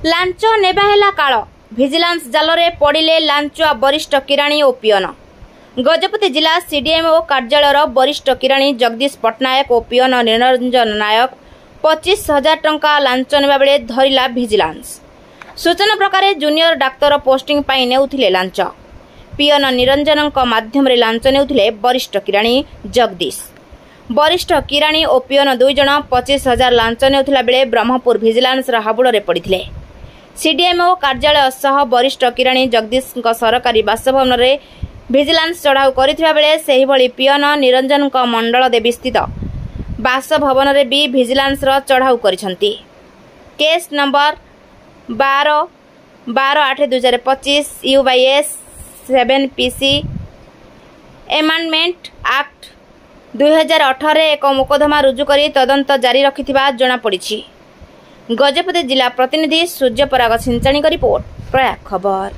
Launch नेबा हेला काल vigilance जालरे पड़िले लांचुआ वरिष्ठ किराणी और पियन। गजपति जिला सीडीएमओ कार्यालयर वरिष्ठ किराणी जगदीश पट्टनायक और पियन निरंजन नायक 25,000 टंका लांच नेबा बेले धरिला भिजिलांस। सूचना प्रकार जूनियर डाक्तर पोस्टिंग पाई नेउथिले लांच। पियन निरंजन माध्यम रे लांच नेउथिले वरिष्ठ किराणी जगदीश। वरिष्ठ किराणी और पियन दुई जण 25,000 लांच नेउथिला बेले ब्रह्मपुर भिजिलांस हाबुड़े पड़िथिले। सीडीएमओ कार्यालय सह वरिष्ठ किराणी जगदीश सरकारी बासभवन में भिजिलांस चढ़ाऊ करथिबा बेले सेही भली पियन निरंजन मंडल देवी स्थित बासभवन में भी भिजिलांस चढ़ाऊ करिसंती। Case number 12/8/2025 US 7 PC amendment act 2018 एक मुकदमा रुजु करी तदंत जारी रखिथिबा जणा पड़िछि। गजपति जिला प्रतिनिधि सूर्यपराग सिंचाणी का रिपोर्ट प्रयाग खबर।